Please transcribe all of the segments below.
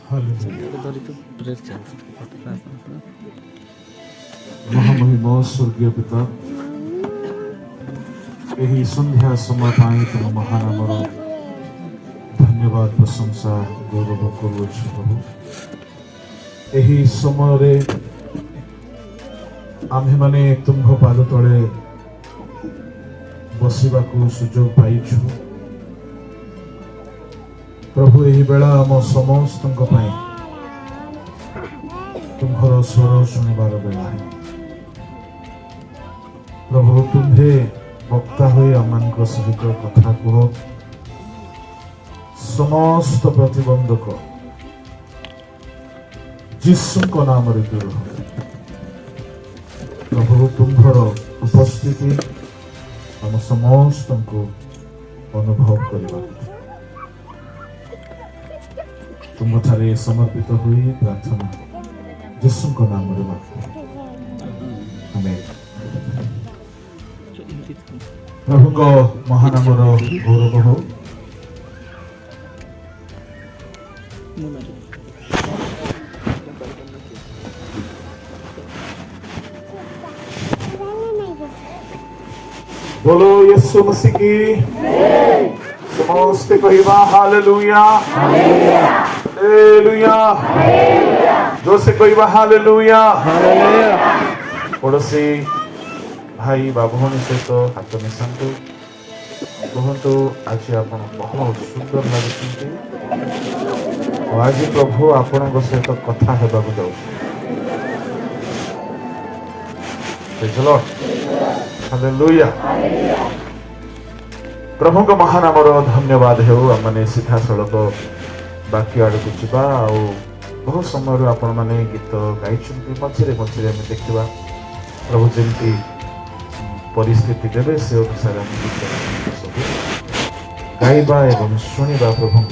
महामहिम स्वर्गीय पिता यही संध्या समय तुम महानामर धन्यवाद प्रशंसा गौरव करुछ प्रभु। यही समय आम्भे माने तुम्भ पाद तले बसिबाकू सुजोग पाइछु प्रभु। यही बेला आम समस्त तुम्हार स्वर शुणिबार बेला प्रभु। तुम्हे वक्ता हुई आम सहित कथा कह समस्त प्रतिबंधक जीशु नाम दूर हो प्रभु। तुम्हार उपस्थिति आम समस्त को अनुभव करवा तुम ठारे समर्पित हुई प्रार्थना जीशु नाम आमेन। प्रभु को महानामर गौरव हो। बोलो यीशु मसीह की समस्त कहवा हालेलुया हालेलुया। जो से कहवा हालेलुया। पड़ोसी भाई बाबुनी सहित हाथ मिशातु कहतु आज आप बहुत सुंदर लगे आज प्रभु आपण सहित कथा हेबाकु जाउछु। हालेलुया। प्रभु को महानामर धन्यवाद हो। आमने सीधा सड़क बाकी आड़ को जीवा आ बहुत समय आपण मैंने गीत गाई मझे मझे देखा प्रभु जमी परिस्थिति देवे से अनुसार गीत सब गाइबा एवं शुणा प्रभु को।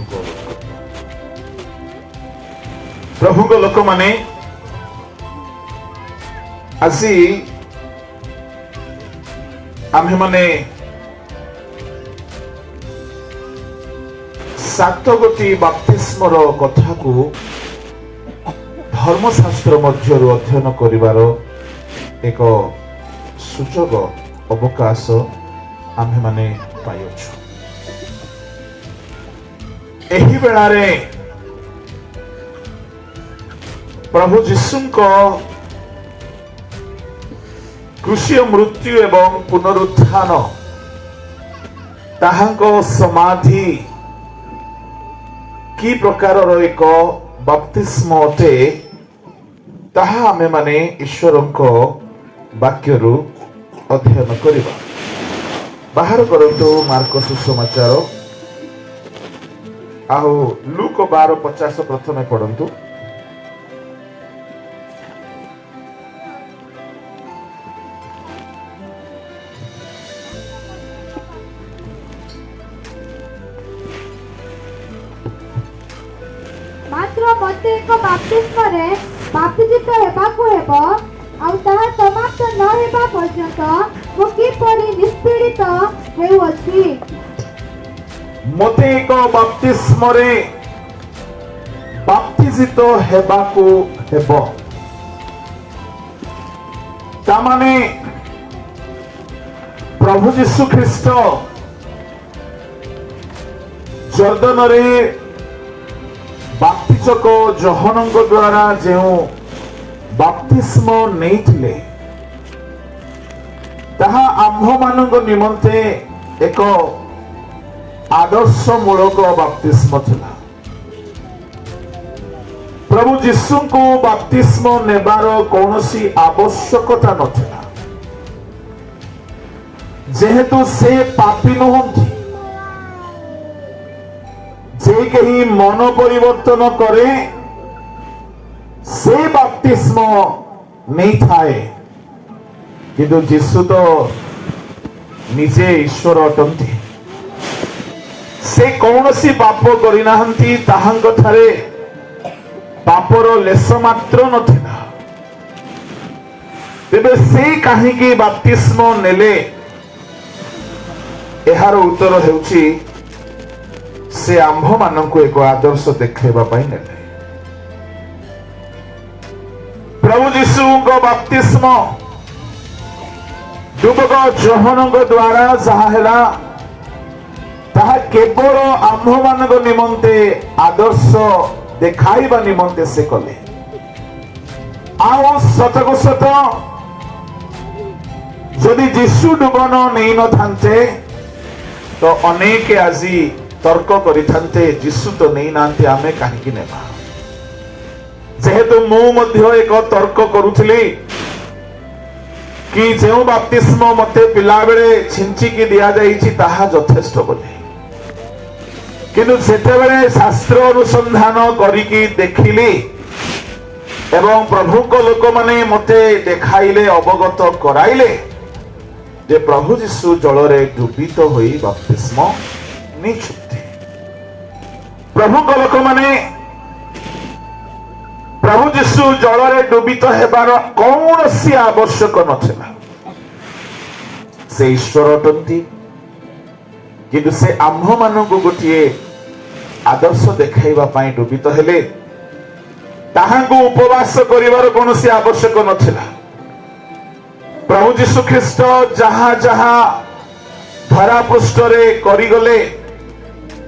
प्रभु को लोक माने आसी आम्हे माने 7 गोटी बाप्तिस्मर कथा को धर्मशास्त्र मध्य अध्ययन करिवार एक सुजोग अवकाश आम्हे माने पाइछु। एही बेलारे प्रभु जीशुंको क्रूसीय मृत्यु एवं पुनरुत्थान ताहांको समाधि की प्रकार एक बाप्तिस्म अटे ताहा आमे माने ईश्वरंको वाक्यरु अध्ययन करिबा। बाहर करंतु मार्को सुसमाचार आउ लूक 12:50 प्रथमे पढ़ंतु। मात्र मते एक बाप्तिस्म रे बाप्तिजित हेबाकु हेबो आउ ताहा समाप्त न हेबा पर्यंत मो किपरि निष्पीड़ित हेउअछि। मते एक बाप्तिस्म रे बाप्तिजित हेबाकु हेबो तामाने प्रभु यीशु ख्रीष्ट जर्दन रे बाप्तिजक जहनଙ୍କ द्वारा जो बाप्तिस्म नहीं थिले ताहा आम्भ मानक निमंते एक आदर्शमूलक बाप्तिस्म थिला। प्रभु यीशु को बाप्तिस्म नेबार कौनसी आवश्यकता नथिला जेहेतु से पापी नहंती। जे कहीं मन परिवर्तन करे से बाप्तिस्म नहीं थाए किंतु यीशु तो निजे ईश्वर अटंती। से कौनसी पाप करिनाहंती ताहांक ठारे पापर लेस मात्र नथिला तेबे से काहीकि बाप्तिस्म नेले एहार उत्तर हेउची से आंभ मानक एक आदर्श देखा नेले। प्रभु जीशु को बपतिस्म डुबक जोहन द्वारा जहा है ताहा केवल आम्भ मान निमंते आदर्श देखाइबा निमंते से कले सत को सत जदि जीशु डुबन नहीं न थांते तो अनेक आज तर्क करिथांते जीशु तो नहीं नांते आमे काहे नेबा जेहेतु मु मध्य एक तर्क करुथली कि जो बपतिस्म मते पिला बेले छिंचिकी दिया जाइछि ताहा यथेष्ट बोले किंतु सेतेबेले शास्त्र अनुसंधान करिकी देखिली एवं प्रभु को लोक माने मते देखाइले अवगत कराइले जे प्रभु जीशु जल रे डुबित होई बपतिस्म निछुते प्रभु को लोक माने प्रभु जीशु जल रे डुबित हेबार कौनसी आवश्यक नथिला से ईश्वर अटंती किंतु से आम्भ मानकु गोटिए आदर्श देखाइबा पाई डुबित हेले ताहांको उपवास करिवार कौनसी आवश्यक नथिला प्रभु जीशु ख्रीष्ट जहा जहा धरा पृष्ठ रे करिगले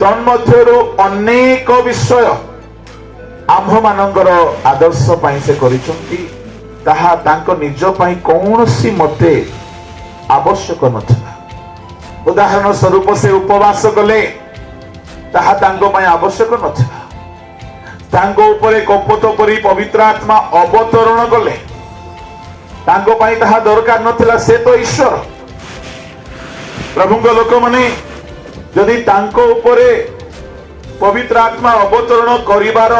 तन्मध्यरु अनेक विषय आम्भ मानकर आदर्श पाई से करिसंती ताहा तांको निज पाई कौनसी मते आवश्यक नथिला उदाहरण स्वरूप से उपवास कले ताहा तांको पाई आवश्यक नथिला तांको ऊपर कपट परि पवित्र आत्मा अवतरण कले तांको पाई ताहा दरकार नथिला से तो ईश्वर प्रभुଙ୍କ लोक माने यदि तांको ऊपर पवित्र आत्मा अवतरण करिवार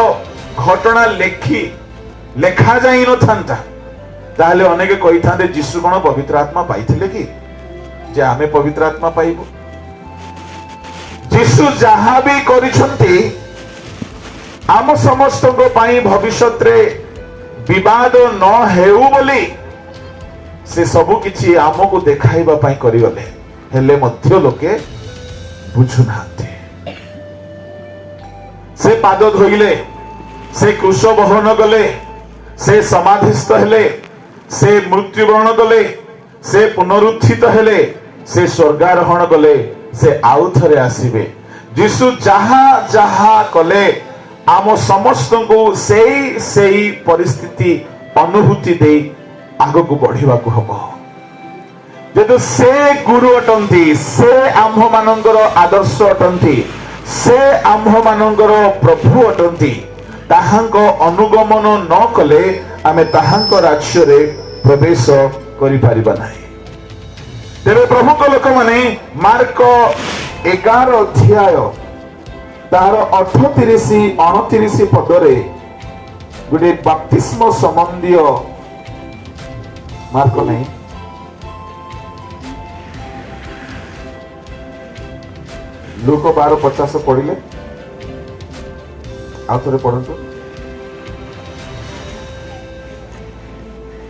घटना लेखा जाई न थांता ताहले अनेक कहि थांदे जीशु कोन पवित्र आत्मा पाइथिले कि जे आमे पवित्र आत्मा पाइबो जीशु जहा भी करिसंती आम समस्त को पाई भविष्यत रे विवाद न हेउ बोली से सबु किछि आमको देखाइबा पाई करिगले हेले मध्य लोके बुझु नांती से पाद धोइले से क्रूश बहन गले से समाधिस्थ हेले से मृत्युवरण गले से पुनरुत्थित हेले से स्वर्गारोहण गले से आउ थरे आसीबे जीशु जहा जहा कले आम समस्त को सेई परिस्थिति अनुभूति दे आग को बढ़िबा को हबो जेतु से गुरु अटंती से आम्भ मानकर आदर्श अटंती से आम्भ मानकर प्रभु अटंती ताहांको अनुगमन न कले आमे ताहांको राज्य रे प्रवेश करि परिबा नाही तेरे प्रभु को लोक माने मार्क 11 अध्याय तार 38 29 पदरे गुटे बपतिस्म संबंधी मार्क नहीं लूक 12:50 पढ़िले आउ थोड़े पढ़ंतु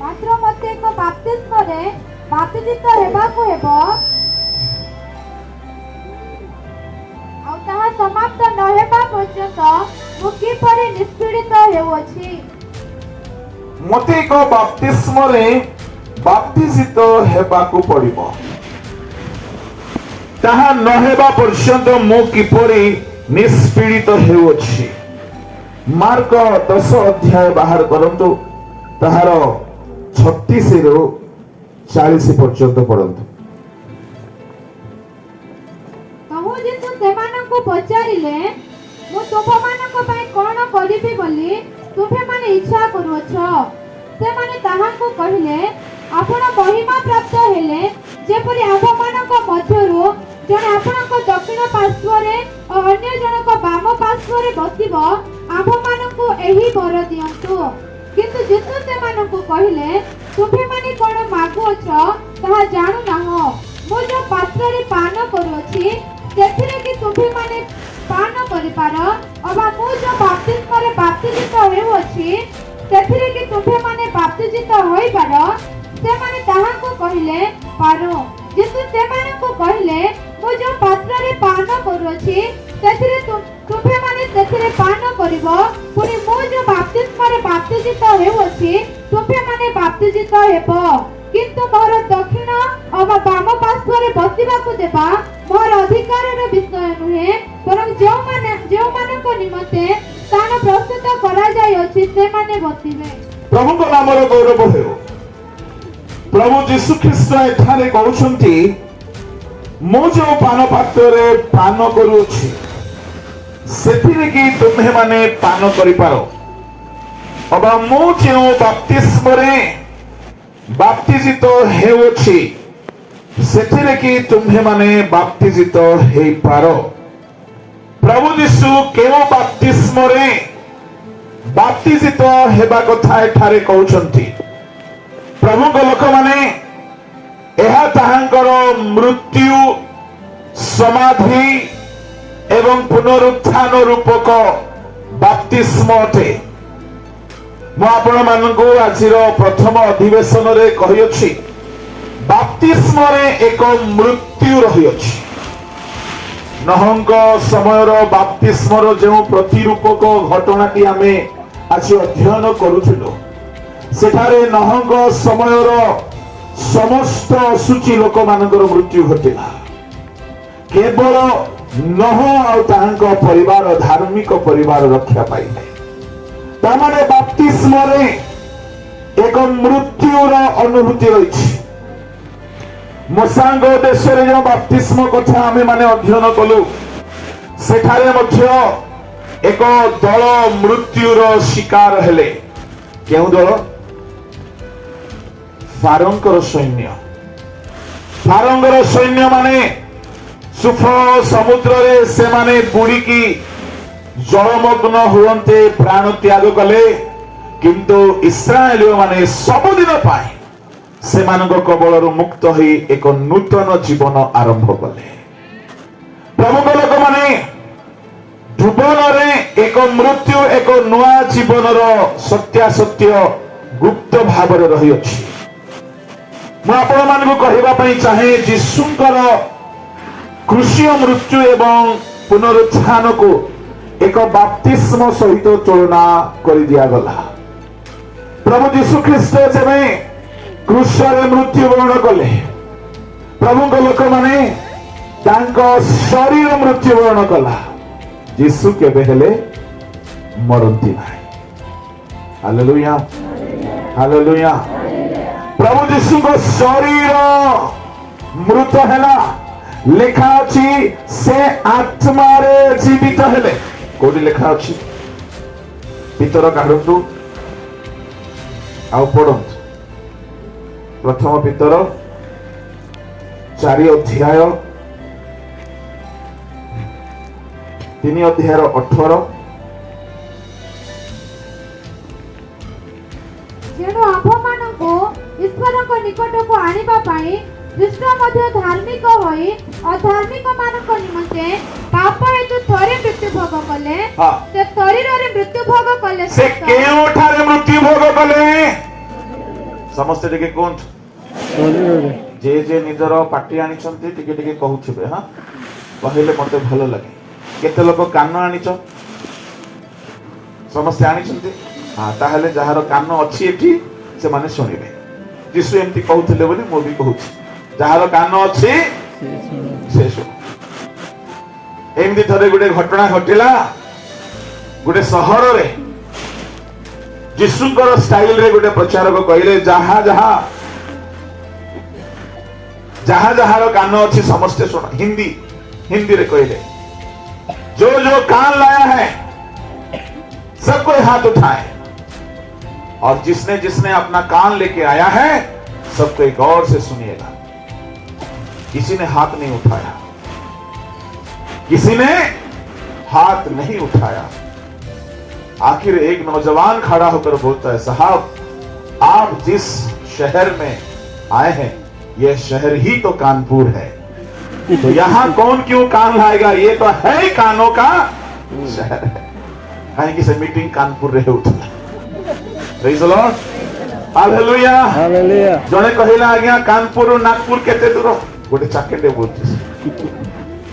मात्र मते को बपतिस्म रे बाप्तिजित हेबाको हेबो आउ ताहा समाप्त न हेबा पर्यंत मु किपरि निष्पीड़ित हेउछि मते को बपतिस्म रे बाप्तिजित हेबाको पड़िबो ताहा न हेबा पर्यंत मु किपरि निष्पीड़ित हेउछि मार्क 10 अध्याय बाहर करंतु ताहार 36 रु 40 पर्यंत पढ़ंतु कहू जेतु सेमानंकु पचारिले मु तुममानंक पय कोन करिबि बोली तुमे माने इच्छा करूछ से माने ताहांकु कहिले आपण महिमा प्राप्त हेले जेपरि आभमानंक मध्यरु जने आपणक दक्षिण पार्श्वरे और अन्य जनक बाम पार्श्वरे बसिबो आभमानंकु एही वर दियंतु किंतु जेतु सेमानंकु कहिले तुमे माने कोन मागुछ ताहा जानु नाहो मु जो पात्र रे पान करूछि सेथिरे कि तुमे माने पान करि पारो अबा मु जो बपतिस्म रे बाप्तिजित हेउछि सेथिरे कि तुमे माने बाप्तिजित होई पारो से माने ताहाको कहिले पारो जेतु सेमानंकु कहिले मु जो पात्र रे पान करूछि सेथिरे तुमे माने सेथिरे पान करिवो पुनी मु जो बपतिस्म नामरे बाप्तिजित हेउछि तुम्भे माने बाप्तिजित हेबो किंतु मोर दक्षिण अबा वाम पार्श्वरे बसिबाकु देबा मोर अधिकारर विषय नुहे परं जो मानक निमते स्थान प्रस्तुत करा जाय अछि से माने बसिबे। प्रभु को नामर गौरव हेउ। प्रभु यीशु ख्रीष्ट एठारे कहउछंती मु जो पान पात्रे पान करूछि सेथिरे कि तुम्हे माने पान करि पारो अबा मु जो बप्तिस्मरे बाप्तिजित हेउछि सेथिरे कि तुम्हे माने बाप्तिजित हेइ पारो। प्रभु यीशु केवल बाप्तिस्मरे बाप्तिजित हेबा कथा एठारे कहउछंती। प्रभु को लोक माने एहा ताहांकर मृत्यु समाधि एवं पुनरुत्थान रूपक बाप्तिस्म अटे। मु आपण मानकु आजिर प्रथम अधिवेशन रे कहियोछि बाप्तिस्म रे एक मृत्यु रहियोछि। नहंक समयर बाप्तिस्म रो जेउ प्रतिरूपक घटनाटी आमे आज अध्ययन करूथिलो सेठारे नहंक समयर समस्त असुचि लोक मानकर मृत्यु घटिला। केवल नह और ताहांक परिवार धार्मिक परिवार रक्षा पाइले। तामाने बाप्तिस्म रे एक मृत्युर अनुभूति रही। मोसांग देश रे जो बाप्तिस्म कथा आमे माने अध्ययन कलु सेठारे मध्य एक दल मृत्युर शिकार हेले। केउ दल? फारंकर सैन्य। फारंगर सैन्य माने सुफ समुद्र रे से माने बुड़ी की जलमग्न हुवंते प्राण त्याग कले किंतु इस्राएलियो माने सबुदिन पाए से मानक कबलरु मुक्त होई एक नूतन जीवन आरंभ कले। प्रभु को लोक माने जीवन रे एक मृत्यु एक नुआ जीवनर सत्यासत्य गुप्त भाव रे रही अछि। मु आपण मानकु कहिबा पई चाहे यीशुंकर क्रूसीय मृत्यु एवं पुनरुत्थान को एक बाप्तिस्म सहित तुलना कर दिया गला। प्रभु यीशु ख्रीष्ट जेबे क्रूसरे मृत्यु वरण कले प्रभु को लोक माने तांको शरीर मृत्यु वरण कला। यीशु केबे हेले मरंती नाही। Hallelujah hallelujah. प्रभु यीशु को शरीर मृत हेला लेखा अछि से आत्मा रे जीवित हेले। कोडी लेखा अछि पितर काढंतु आउ पढंतु। प्रथम पितर 4 अध्याय 3 अध्याय 18 जेणु आपमानको ईश्वरक निकटको आनिबा पाई दुष्ट मध्य धार्मिक होई अधार्मिक मानक निमंते पाप हेतु थरे मृत्यु भोग कले से शरीर रे मृत्यु भोग कले से केउठारे मृत्यु भोग कले समस्त टिके कोन जे जे निजर पाटी आनी छंती टिके टिके कहउछबे। हां कहले मते भलो लागे। केते लोक कान आनीछ समस्त आनी छंती। हां ताहले जहार कान अछि एठी से माने सुनिबे। यीशु एमती कहउथिले बोली मो भी कहउछि जहार कान अछि से सुन। एमती थरे गुटे घटना घटिला गुटे शहर रे यीशुकर स्टाइल रे गुटे प्रचारक कहले जहा जहार कान अच्छी समस्त सुन। हिंदी रे कहले जो जो कान लाया है सब कोई हाथ उठाए और जिसने जिसने अपना कान लेके आया है सब कोई गौर से सुनिएगा। किसी ने हाथ नहीं उठाया, किसी ने हाथ नहीं उठाया। आखिर एक नौजवान खड़ा होकर बोलता है साहब आप जिस शहर में आए हैं यह शहर ही तो कानपुर है, तो यहाँ कौन क्यों कान लाएगा, ये तो है ही कानों का शहर है। कहीं किसी मीटिंग कानपुर रहे उठला। Praise the Lord, hallelujah hallelujah. जने कहिला आज्ञा कानपुर रु नागपुर केते दूर, गोटे चाकेटे बोलते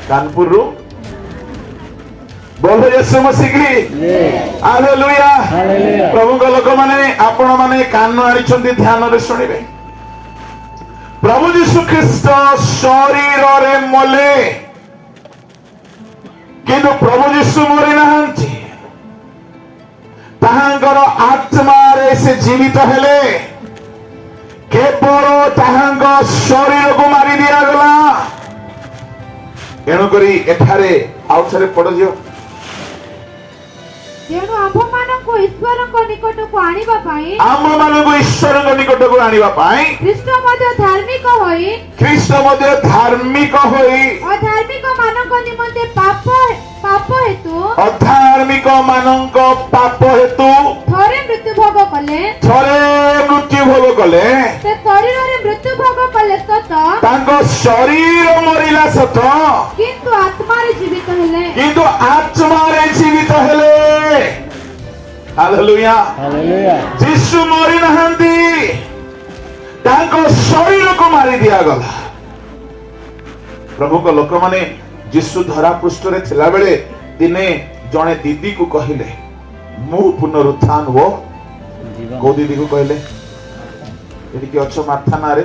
कानपुर रु बोलो यीशु मसीह की हालेलुया। हालेलुया। प्रभु को लोक माने आपण माने कान आनिछंती ध्यान रे सुनिबे। प्रभु यीशु ख्रीष्ट शरीर रे मले किंतु प्रभु यीशु मरि नाहंती ताहांकर आत्मा रे से जीवित हेले केवल ताहांक शरीर को मारी दिया गला। एणु करी एठारे आउ थरे पड़ जियो तेणु आम्भମାନଙ୍କୁ ଈଶ୍ୱରଙ୍କ ନିକଟକୁ ଆଣିବା ପାଇଁ आम मानक ईश्वर निकट को आनिबा पाई ଖ୍ରୀଷ୍ଟ ମଧ୍ୟ ଧାର୍ମିକ ହୋଇ ଖ୍ରୀଷ୍ଟ ମଧ୍ୟ धार्मिक होई ଅଧାର୍ମିକ ମାନଙ୍କ ନିମନ୍ତେ ପାପ ହେତୁ अधार्मिक मानक पाप हेतु ଥରେ ମୃତ୍ୟୁ ଭୋଗ କଲେ। थरे मृत्यु भोग कले ସେ ଶରୀରରେ ମୃତ୍ୟୁ ଭୋଗ କଲେ ସତ, तांको शरीर मरिला सत କିନ୍ତୁ ଆତ୍ମାରେ ଜୀବିତ ହେଲେ। किंतु आत्मा रे जीवित हेले। हालेलुया। हालेलुया। यीशु मरि नाहंती तांको शरीर को मारी दिया गला। प्रभु को लोक माने यीशु धरा पृष्ठ रे थिला बेले दिने जणे दीदी को कहिले मु पुनरुत्थान वो को दीदी को कहले एटी कि अच्छो माथा ना रे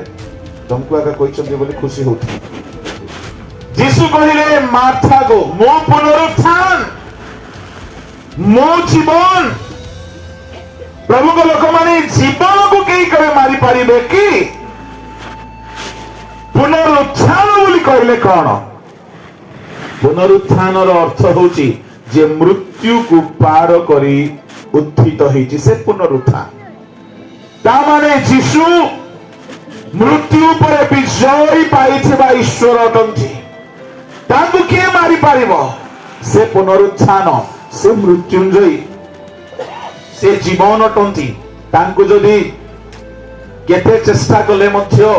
तुमको आका कहिसंती बोली खुशी होती। यीशु कहिले माथा को मु पुनरुत्थान मु जीवन। प्रभु को लोक माने जीवन को केई कबे मारी पारिबे कि पुनरुत्थान बोली कहले कौन? पुनरुत्थान अर्थ होची जे मृत्यु को पार करी उत्थित होईची से पुनरुत्थान। ता माने यीशु मृत्यु पर विजय पाइथिबा ईश्वर अटंती तांको के मारी पारिबो? से पुनरुत्थान से मृत्युंजयी से जीवन अटंती तांको जदि केते चेष्टा कले मध्य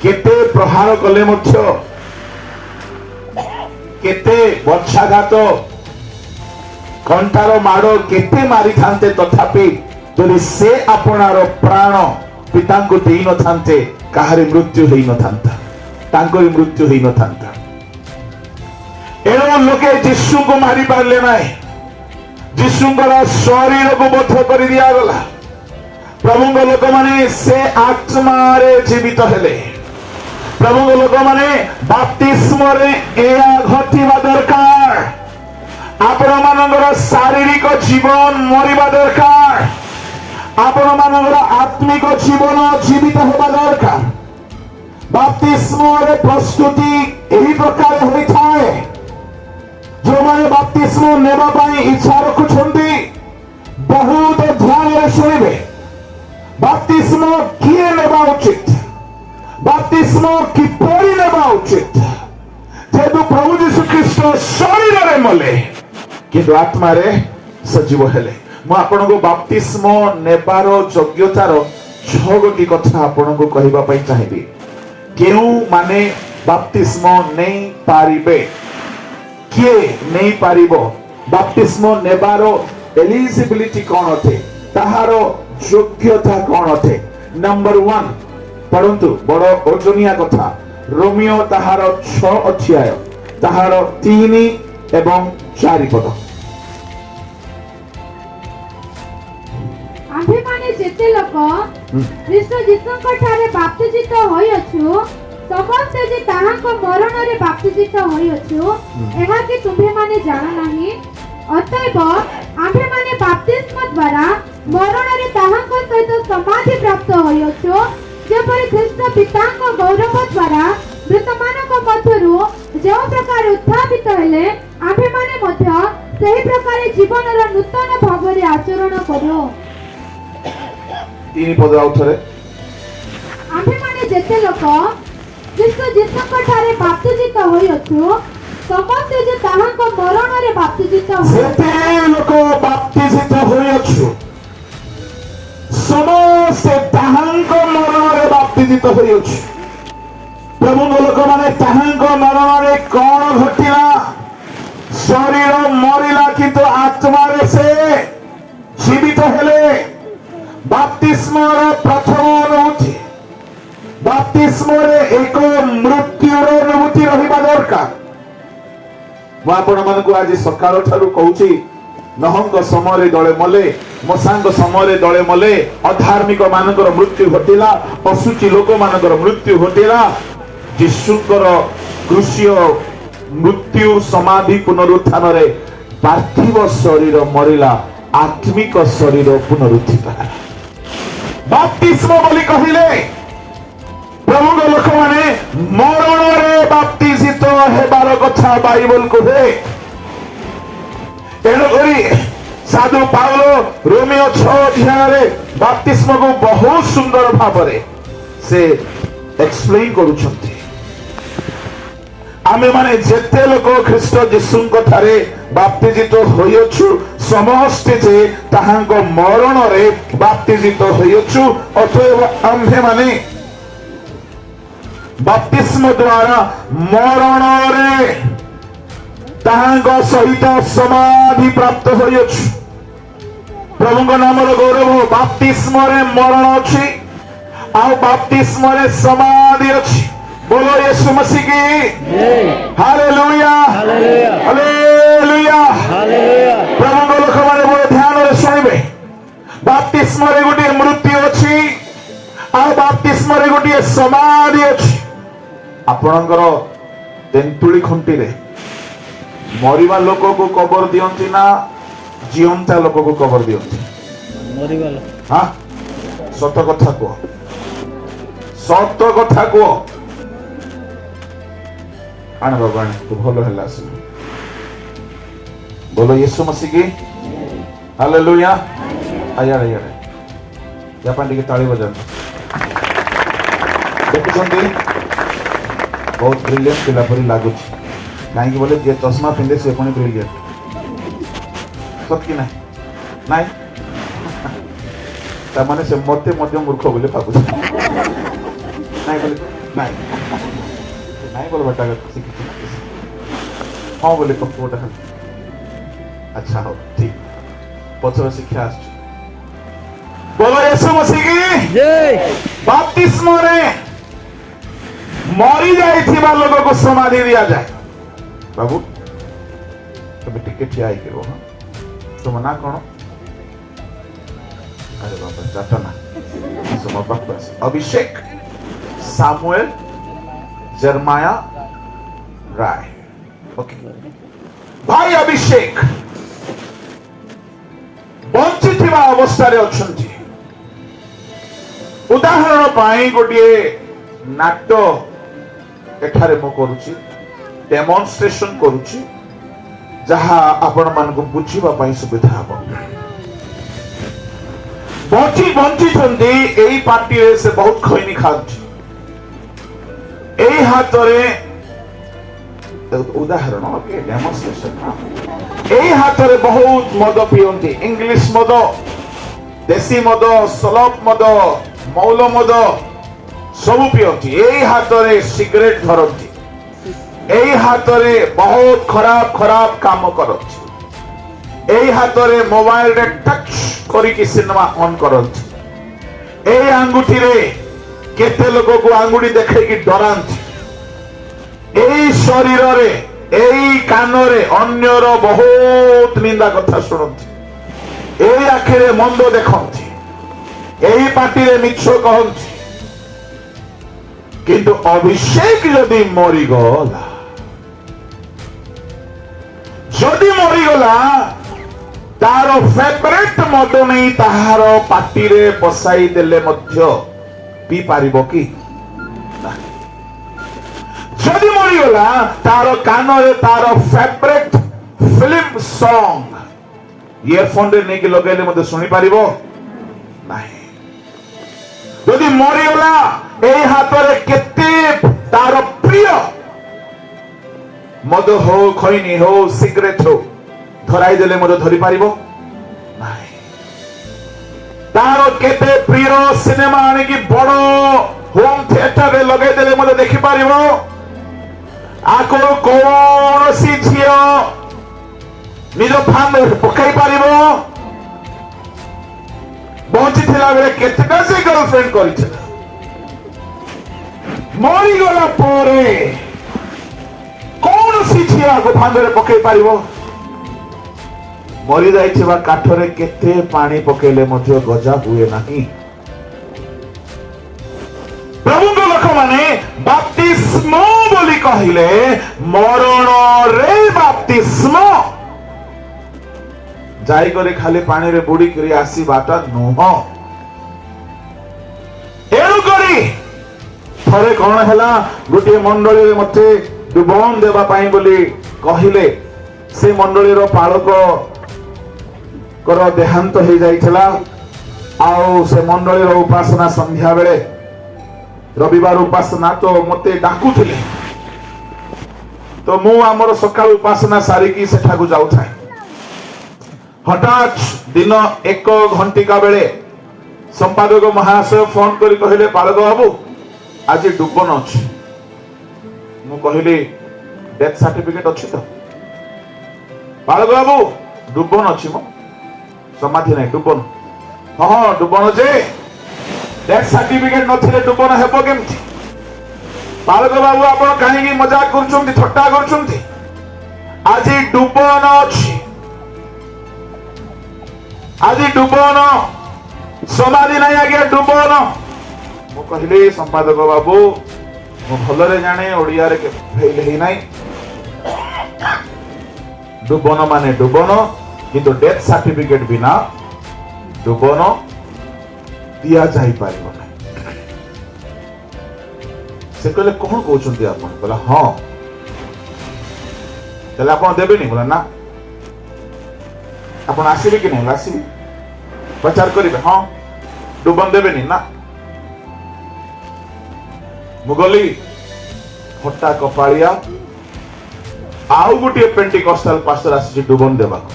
केते प्रहार कले मध्य केते बच्छाघात कंटार माड़ केते मारी थांते तथापि जदि से आपणार प्राण पिता को देई न थांते काहारे मृत्यु हेई न थांता तांकोरी मृत्यु हेई न थांता। एणु लोके यीशु को मारी पारले नाही। यीशुंकर शरीर को बध कर दिया गला। प्रभु को लोक माने से आत्मा रे जीवित हेले। प्रभु को लोक माने बाप्तिस्म रे एया घटिबा दरकार। आपण मानकर शारीरिक जीवन मरिबा दरकार। आपण मानकर आत्मिक जीवन जीवित होबा दरकार। बाप्तिस्म रे प्रस्तुति एही प्रकार होई थाए। जो माने बाप्तिस्म नेबा पाई इच्छा रखुछंती बहुत ध्यान रे सुनिबे। बाप्तिस्म किए नेबा उचित, बाप्तिस्म किपरि नेबा उचित। जेतु प्रभु यीशु ख्रीष्ट शरीर रे मले किंतु आत्मा रे सजीव हेले। मु आपन को बाप्तिस्म नेबार योग्यतार 6 गोटी कथा आपन को कहिबा पई चाहिबी। केउ माने बाप्तिस्म नै पारिबे, किए नहीं पारिबो, बाप्तिस्म नेबारो एलिजिबिलिटी कौन अथे, ताहारो योग्यता कौन अथे। नंबर 1 परंतु बड़ ओजनिया कथा रोमियो ताहारो 6 अध्याय ताहारो 3 एवं 4 पद। आम्भे माने जेते लोक ख्रीष्ट यीशुଙ୍କ ଠାରେ ବାପ୍ତିଜିତ ହୋଇଅଛୁ ସମସ୍ତେ ଯେ ତାହାଙ୍କ ମରଣରେ ବାପ୍ତିଜିତ ହୋଇଅଛୁ ଏହା କି ତୁମ୍ଭେ ମାନେ ଜାଣ ନାହିଁ। ଅତଏବ ଆମ୍ଭେ ମାନେ ବାପ୍ତିସ୍ମ ଦ୍ୱାରା ମରଣରେ ତାହାଙ୍କ ସହିତ ସମାଧି ପ୍ରାପ୍ତ ହୋଇଅଛୁ ଯେପରି ଖ୍ରୀଷ୍ଟ ପିତାଙ୍କ ଗୌରବ ଦ୍ୱାରା ମୃତମାନଙ୍କ ମଧ୍ୟରୁ ଯେଉଁ ପ୍ରକାର ଉତ୍ଥାପିତ ହେଲେ ଆମ୍ଭେ ମାନେ ମଧ୍ୟ ସେହି ପ୍ରକାର ଜୀବନର ନୂତନ ଭାବରେ ଆଚରଣ କରୁ। 3 ପଦ ଆଉ ଥରେ। ଆମ୍ଭେ ମାନେ ଯେତେ ଲୋକ ଖ୍ରୀଷ୍ଟ ଯୀଶୁଙ୍କ ଠାରେ ବାପ୍ତିଜିତ ହୋଇଅଛୁ ସମସ୍ତେ ଯେ ତାହାଙ୍କ ମରଣରେ ବାପ୍ତିଜିତ ଯେତେ ଲୋକ ବାପ୍ତିଜିତ ହୋଇଅଛୁ ସମସ୍ତେ ତାହାଙ୍କ ମରଣରେ ବାପ୍ତିଜିତ ହୋଇଅଛୁ। ପ୍ରଭୁଙ୍କ ଲୋକମାନେ ତାହାଙ୍କ ମରଣରେ କଣ ଘଟିଲା? ଶରୀର ମରିଲା କିନ୍ତୁ ଆତ୍ମାରେ ସେ ଜୀବିତ ହେଲେ। ବାପ୍ତିସ୍ମର ପ୍ରଥମ ଅନୁଭୂତି, ବାପ୍ତିସ୍ମରେ ଏକ ମୃତ୍ୟୁର ଅନୁଭୂତି ରହିବା ଦରକାର। ମୁଁ ଆପଣମାନଙ୍କୁ ଆଜି ସକାଳ ଠାରୁ କହୁଛି, ନହଙ୍କ ସମୟରେ ଦଳେ ମଲେ, ମଶାଙ୍କ ସମୟରେ ଦଳେ ମଲେ, ଅଧାର୍ମିକ ମାନଙ୍କର ମୃତ୍ୟୁ ଘଟିଲା, ଅଶୁଚି ଲୋକମାନଙ୍କର ମୃତ୍ୟୁ ଘଟିଲା। ଯୀଶୁଙ୍କର କ୍ରୁଶୀୟ ମୃତ୍ୟୁ ସମାଧି ପୁନରୁତ୍ଥାନରେ ପାର୍ଥିବ ଶରୀର ମରିଲା, ଆତ୍ମିକ ଶରୀର ପୁନରୁତ୍ଥିତ ହେଲା। ବାପ୍ତିସ୍ମ ବୋଲି କହିଲେ ପ୍ରଭୁଙ୍କ ଲୋକମାନେ ମରଣରେ ବାପ୍ତିଜିତ ହେବାର କଥା ବାଇବଲ କୁହେ। ତେଣୁକରି ସାଧୁ ପାଉଲ ରୋମିଓ 6 ଅଧ୍ୟାୟରେ ବାପ୍ତିସ୍ମକୁ ବହୁତ ସୁନ୍ଦର ଭାବରେ ସେ ଏକ୍ସପ୍ଲେନ କରୁଛନ୍ତି। ଆମେ ମାନେ ଯେତେ ଲୋକ ଖ୍ରୀଷ୍ଟ ଯୀଶୁଙ୍କ ଠାରେ ବାପ୍ତିଜିତ ହୋଇଅଛୁ, ସମସ୍ତେ ଯେ ତାହାଙ୍କ ମରଣରେ ବାପ୍ତିଜିତ ହୋଇଅଛୁ। ଅତଏବ ଆମ୍ଭେ ମାନେ ବାପ୍ତିସ୍ମ ଦ୍ୱାରା ମରଣରେ ତାହାଙ୍କ ସହିତ ସମାଧି ପ୍ରାପ୍ତ ହୋଇଅଛୁ। ପ୍ରଭୁଙ୍କ ନାମର ଗୌରବ। ବାପ୍ତିସ୍ମରେ ମରଣ ଅଛି, ଆଉ ବାପ୍ତିସ୍ମରେ ସମାଧି ଅଛି। बोलो यीशु मसीह की हालेलुया हालेलुया हालेलुया। प्रभु लोक माने बड़ ध्यान रे सुनिबे। बाप्तिस्म रे गोटे मृत्यु अछि, आ बाप्तिस्म रे गोटे समाधि अछि। आपणकर तेंतुली खुंटी रे मरिबा लोक को कबर दियंती ना जीवंता लोक को कबर दियंती? मरिबा लोक। हां, सत कथा को, सत कथा को। आने भगवान तू भलो है लास। बोलो यीशु मसीह की हालेलुया। आया आया या पांडी के ताली बजा। देखुछंती बहुत ब्रिलियंट पिला परी लागु छी। काहे कि बोले जे चश्मा पिंदे से कोनी ब्रिलियंट सत की नहीं नहीं ता माने से मते मते मूर्ख बोले भाबु नहीं बोले नहीं नहीं बोल बेटा हाँ बोले कपूटा। अच्छा हो ठीक पचर शिक्षा आस। बोलो यीशु मसीह की जय। बाप्तिस्म रे मरी जाइथिबा लोक को समाधि दिया जाए। बाबू तबे टिकट ठिया आई करो। हां तुम ना कोन? अरे बाबा जाता ना तुम बकवास। अभिषेक सामुएल जर्माया राय। ओके भाई अभिषेक बंचिथिबा अवस्था रे अछंती। उदाहरण पाई गोटे नाट्य एठारे मो करूची, डेमोन्स्ट्रेशन करूची, जहा आपण मान को बुझीबा पाई सुविधा हबो। बंची छंती एई पार्टी रे से बहुत खैनी खाउची। एई हातरे उदाहरण डेमोन्स्ट्रेशन। एई हातरे बहुत मद पियंती, इंग्लिश मद, देसी मद, सलप मद, मौल मद सब पियंती। एई हातरे सिगरेट धरती, एई हातरे बहुत खराब खराब काम करती, एई हातरे मोबाइल रे टच करिकी सिनेमा ऑन करती, एई आंगुठी रे केते लोक को आंगुठी देखैकी डरांती, एई शरीर रे एई कान रे अन्यर बहुत निंदा कथा सुनती, एई आखि रे मंद देखंती, एई पाटी रे मिछ कहंती। किंतु अभिषेक यदि मरीगला, जदि मरीगला तार फेवरेट मद नहीं ताहार पाटी रे बसाई देले मध्य पी पारिबो कि? जदि मरीगला तार कान रे तार फेवरेट फिल्म सॉन्ग इयरफोन रे नहीं कि लगेले मते सुनी पारिबो नहीं। जदि मरीगला एई हाथ रे केते तार प्रिय मद हो, खैनी हो, सिगरेट हो धराई देले मते धरी पारिबो नहीं। तार केते प्रिय सिनेमा आने की बड़ो होम थिएटर रे लगे देले मते देखि पारिबो। आको कौन सी झियो निज फान पकाई पारिबो। बंची थिला बेले केतेटा से गर्लफ्रेंड करिथिला, मरी गला परे कौन କୌଣସି ଝିଅକୁ ଫାନ୍ଦରେ ପକେଇ ପାରିବ? ମରି ଯାଇଥିବା କାଠରେ କେତେ ପାଣି ପକେଇଲେ ମଧ୍ୟ ଗଜା ହୁଏ ନାହିଁ। ପ୍ରଭୁଙ୍କ ଲୋକମାନେ ବାପ୍ତିସ୍ମ ବୋଲି କହିଲେ ମରଣରେ ବାପ୍ତିସ୍ମ, ଯାଇକରି ଖାଲି ପାଣିରେ ବୁଡିକିରି ଆସିବାଟା ନୁହଁ। ଏଣୁକରି ଥରେ କଣ ହେଲା, ଗୋଟିଏ ମଣ୍ଡଳୀରେ ମତେ ଡୁବନ ଦେବା ପାଇଁ ବୋଲି କହିଲେ। ସେ ମଣ୍ଡଳୀର ପାଳକର ଦେହାନ୍ତ ହେଇଯାଇଥିଲା। ଆଉ ସେ ମଣ୍ଡଳୀର ଉପାସନା ସନ୍ଧ୍ୟା ବେଳେ ରବିବାର ଉପାସନା ତ ମତେ ଡାକୁଥିଲେ। ତ ମୁଁ ଆମର ସକାଳ ଉପାସନା ସାରିକି ସେଠାକୁ ଯାଉଥାଏ। ହଠାତ୍ ଦିନ 1 ଘଣ୍ଟିକା ବେଳେ ସମ୍ପାଦକ ମହାଶୟ ଫୋନ କରି କହିଲେ, ପାଳକ ବାବୁ ଆଜି ଡୁବନ ଅଛି। ମୁଁ କହିଲି ଡେଥ ସାର୍ଟିଫିକେଟ ଅଛି ତ? ପାଳକ ବାବୁ ଡୁବନ ଅଛି ମ, ସମାଧି ନାହିଁ, ଡୁବନ। ହଁ ଡୁବନ ଯେ ଡେଥ ସାର୍ଟିଫିକେଟ ନଥିଲେ ଡୁବନ ହେବ କେମିତି? ପାଳକ ବାବୁ ଆପଣ କାହିଁକି ମଜାକ କରୁଛନ୍ତି, ଥଟ୍ଟା କରୁଛନ୍ତି? ଆଜି ଡୁବନ ଅଛି, ଆଜି ଡୁବନ, ସମାଧି ନାହିଁ ଆଜ୍ଞା, ଡୁବନ। ମୁଁ କହିଲି ସମ୍ପାଦକ ବାବୁ ମୁଁ ଭଲରେ ଜାଣେ ଓଡ଼ିଆରେ ଫେଲ ହେଇନାହିଁ। ଡୁବନ ମାନେ ଡୁବନ, କିନ୍ତୁ ଡେଥ ସାର୍ଟିଫିକେଟ ବିନା ଡୁବନ ଦିଆଯାଇପାରିବ ନାହିଁ। ସେ କହିଲେ କଣ କହୁଛନ୍ତି ଆପଣ? କହିଲା ହଁ। ତାହେଲେ ଆପଣ ଦେବେନି? ବୋଲା ନା। ଆପଣ ଆସିବେ କି ନାହିଁ? ଆସିବି। ପ୍ରଚାର କରିବେ? ହଁ। ଡୁବନ ଦେବେନି? ନା। ମୁଁ ଗଲି, ଫଟା କପାଳିଆ ଆଉ ଗୋଟିଏ ପେଣ୍ଟିକସ୍ଟାଲ ପାଷ୍ଟର ଆସିଛି ଡୁବନ ଦେବାକୁ।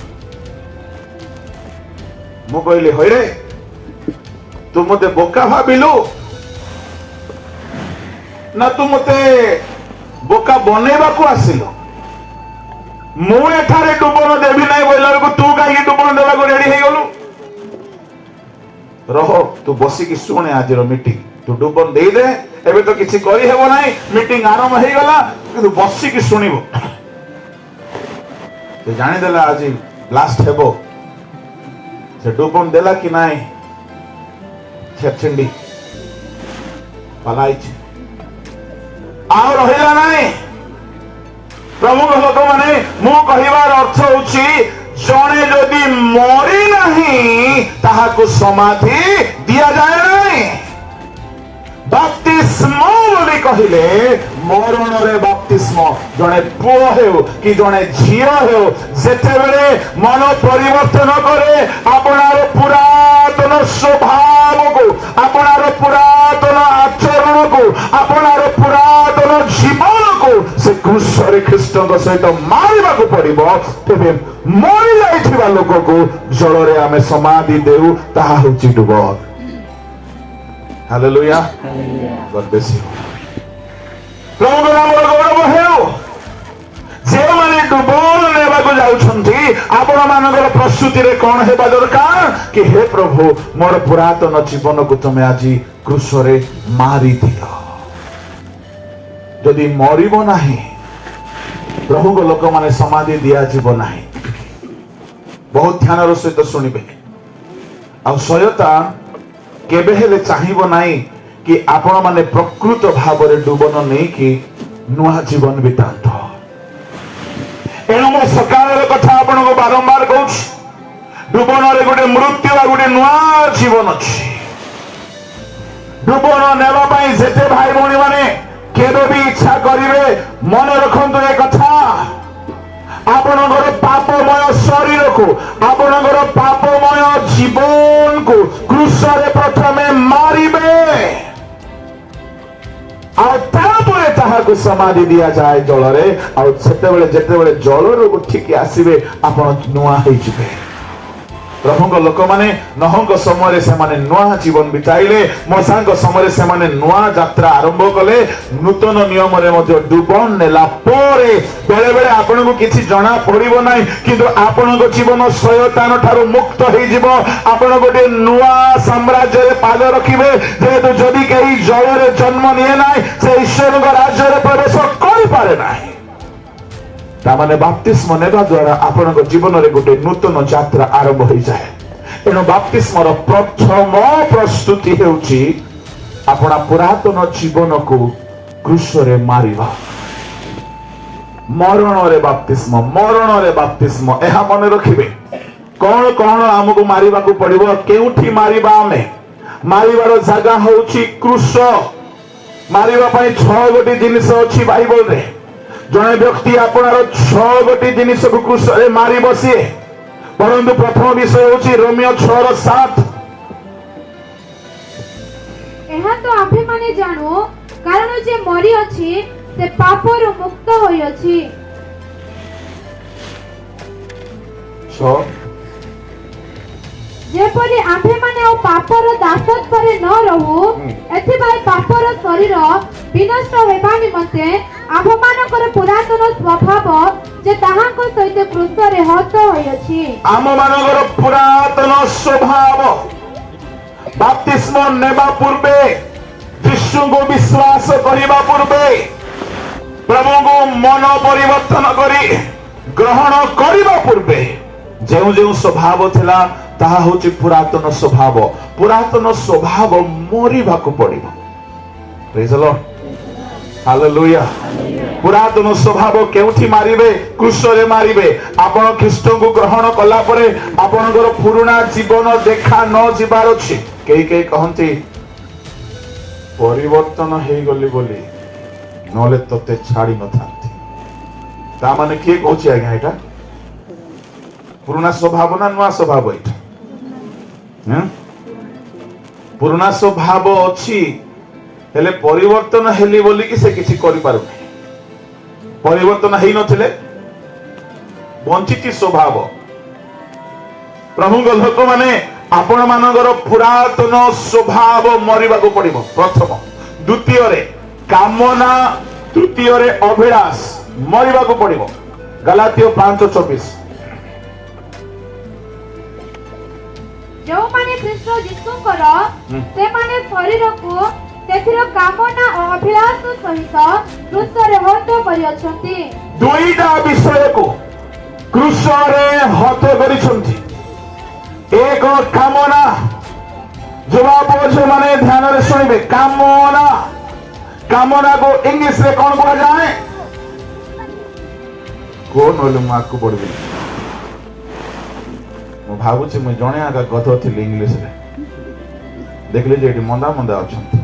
ମୁଁ କହିଲି ହଇରେ ତୁ ମତେ ବୋକା ଭାବିଲୁ ନା ତୁ ମତେ ବୋକା ବନେଇବାକୁ ଆସିଲୁ? ମୁଁ ଏଠାରେ ଡୁବନ ଦେବି ନାହିଁ ବୋଇଲା ବେଳକୁ ତୁ କାହିଁକି ଡୁବନ ଦେବାକୁ ରେଡି ହେଇଗଲୁ? ରହ ତୁ ବସିକି ଶୁଣେ ଆଜିର ମିଟିଂ। ତୁ ଡୁବନ ଦେଇଦେ, ଏବେ ତ କିଛି କରିହେବ ନାହିଁ, ମିଟିଂ ଆରମ୍ଭ ହେଇଗଲା, କିନ୍ତୁ ବସିକି ଶୁଣିବ। ସେ ଜାଣିଦେଲା ଆଜି ବ୍ଲାଷ୍ଟ ହେବ। ସେ ଡୁବନ ଦେଲା କି ନାହିଁ? ଛେଚଣ୍ଡି ପାଲାଇଛି, ଆଉ ରହିଲା ନାହିଁ। ପ୍ରଭୁଙ୍କ ଲୋକମାନେ, ମୁଁ କହିବାର ଅର୍ଥ ହଉଛି ଜଣେ ଯଦି ମରି ନାହିଁ ତାହାକୁ ସମାଧି ଦିଆଯାଏ ନାହିଁ। ବାପ୍ତିସ୍ମ ବୋଲି କହିଲେ ମରଣରେ ବାପ୍ତିସ୍ମ। ଜଣେ ପୁଅ ହେଉ କି ଜଣେ ଝିଅ ହେଉ, ଯେତେବେଳେ ମନ ପରିବର୍ତ୍ତନ କରେ ଆପଣାର ପୁରାତନ ସ୍ୱଭାବକୁ, ଆପଣାର ପୁରାତନ ଆଚରଣକୁ, ଆପଣାର ପୁରାତନ ଜୀବନକୁ ସେ କ୍ରୁଶରେ ଖ୍ରୀଷ୍ଟଙ୍କ ସହିତ ମାରିବାକୁ ପଡିବ। ତେବେ ମରି ଯାଇଥିବା ଲୋକକୁ ଜଳରେ ଆମେ ସମାଧି ଦେଉ, ତାହା ହେଉଛି ଡୁବନ। Hallelujah, God bless you. ପ୍ରଭୁଙ୍କ ନାମର ଗୌରବ ହେଉ। ଯେଉଁମାନେ ଡୁବନ ନେବାକୁ ଯାଉଛନ୍ତି, ଆପଣ ମାନଙ୍କର ପ୍ରସ୍ତୁତିରେ କଣ ହେବା ଦରକାର କି ହେ ପ୍ରଭୁ ମୋର ପୁରାତନ ଜୀବନକୁ ତମେ ଆଜି କ୍ରୁଶରେ ମାରିଦିଅ। ଯଦି ମରିବ ନାହିଁ ପ୍ରଭୁଙ୍କ ଲୋକମାନେ ସମାଧି ଦିଆଯିବ ନାହିଁ। ବହୁତ ଧ୍ୟାନର ସହିତ ଶୁଣିବେ। ଆଉ ଶୟତାନ କେବେ ହେଲେ ଚାହିଁବ ନାହିଁ କି ଆପଣ ମାନେ ପ୍ରକୃତ ଭାବରେ ଡୁବନ ନେଇକି ନୂଆ ଜୀବନ ବିତାନ୍ତ। ଏଣୁ ମୁଁ ସକାଳର କଥା ଆପଣଙ୍କୁ ବାରମ୍ବାର କହୁଛି, ଡୁବନରେ ଗୋଟେ ମୃତ୍ୟୁ ଆଉ ଗୋଟେ ନୂଆ ଜୀବନ ଅଛି। ଡୁବନ ନେବା ପାଇଁ ଯେତେ ଭାଇ ଭଉଣୀ ମାନେ କେବେ ବି ଇଚ୍ଛା କରିବେ, ମନେ ରଖନ୍ତୁ ଏ କଥା, ଆପଣଙ୍କର ପାପମୟ ଶରୀରକୁ, ଆପଣଙ୍କର ପାପମୟ ଜୀବନକୁ କ୍ରୁଶରେ ପ୍ରଥମେ ମାରିବେ, ଆଉ ତାପରେ ତାହାକୁ ସମାଧି ଦିଆଯାଏ ଜଳରେ। ଆଉ ସେତେବେଳେ ଯେତେବେଳେ ଜଳରୁ ଉଠିକି ଆସିବେ ଆପଣ ନୂଆ ହେଇଯିବେ। ପ୍ରଭୁଙ୍କ ଲୋକମାନେ ନହଙ୍କ ସମୟରେ ସେମାନେ ନୂଆ ଜୀବନ ବିତାଇଲେ, ମଶାଙ୍କ ସମୟରେ ସେମାନେ ନୂଆ ଯାତ୍ରା ଆରମ୍ଭ କଲେ। ନୂତନ ନିୟମରେ ମଧ୍ୟ ଡୁବନ ନେଲା ପରେ ବେଳେ ବେଳେ ଆପଣଙ୍କୁ କିଛି ଜଣା ପଡିବ ନାହିଁ, କିନ୍ତୁ ଆପଣଙ୍କ ଜୀବନ ଶୟତାନ ଠାରୁ ମୁକ୍ତ ହେଇଯିବ। ଆପଣ ଗୋଟେ ନୂଆ ସାମ୍ରାଜ୍ୟରେ ପାଦ ରଖିବେ। ଯେହେତୁ ଯଦି କେହି ଜଳରେ ଜନ୍ମ ନିଏ ନାହିଁ, ସେ ଈଶ୍ୱରଙ୍କ ରାଜ୍ୟରେ ପ୍ରବେଶ କରିପାରେ ନାହିଁ। तामाने बाप्तिस्म नेबा द्वारा आपण जीवन में गोटे नूतन यात्रा आरंभ हो जाए। तेणु बाप्तिस्मर प्रथम प्रस्तुति हेउची अपना पुरातन जीवन को क्रूस रे मारिबा। मरण रे बाप्तिस्म एहा मन रखिबे। कौन कौन आमको मारिबा को पड़िबो, केउठी मारिबा आमे, मारिबार जगह होउची क्रूस। मारिबा पई 6 गोटी जिनिस अछि बाइबल रे। जने व्यक्ति आपनार 6 गोटी जिनिस को क्रूस रे मारि बसिए। परंतु प्रथम विषय होउची रोमियो 6:7। एहा तो आम्भे माने जानो, कारण जे मरि अछि से पापर मुक्त होई अछि। जेपरि आम्भे माने ओ पापर दासत्व परे न रहू, एथिबाई पापर शरीर विनष्ट हेबा निमंते आम्भमानकर पुरातन स्वभाव जे ताहाको सहित क्रूस रे हत होई अछि। आम्भमानकर पुरातन स्वभाव बाप्तिस्म नेबा पूर्वे, यीशु को विश्वास करिबा पूर्वे, प्रभु को मन परिवर्तन करी ग्रहण करिबा पूर्वे जेउ जेउ स्वभाव थिला ताहा होची पुरातन स्वभाव। पुरातन स्वभाव मरिबा को पड़िबो। Praise the Lord, hallelujah. पुरातन स्वभाव केउठी मारिबे, क्रूस रे मारिबे। आपण ख्रीष्ट को ग्रहण कला परे आपणकर पुराना जीवन देखा न जिबार अछि। केई केई कहंती परिवर्तन हे गली बोली नले तते छाड़ी न थांती। ता माने के कहछि आज्ञा एटा पुराना स्वभाव ना नवा स्वभाव एटा? पुराना स्वभाव अछि हेले परिवर्तन हेली बोली कि से किछि करि पारु नै। परिवर्तन हेई नथिले वंचित स्वभाव। प्रभु लोक माने आपण मानकर पुरातन स्वभाव मरिबा को पड़िबो प्रथम। द्वितीय रे कामना, तृतीय रे अभिलाष मरिबा को पड़िबो। गलातियो 5:24। जो माने ख्रीष्ट यीशुଙ୍କର से माने शरीर को तेथिर कामना और अभिलाष सहित क्रूस रे हत करि अछंती। दुईटा विषय को क्रूस रे हत करिसंती। एक कामना, जवाब जो माने ध्यान रे सुनिबे। कामना, कामना को इंग्लिश रे कौन कहा जाए? कौन होले मु आकु पड़बे। मु भाबुछि मु जणे आगा गध थिले इंग्लिश रे। देखले जे एटी मंदा मंदा अछंती।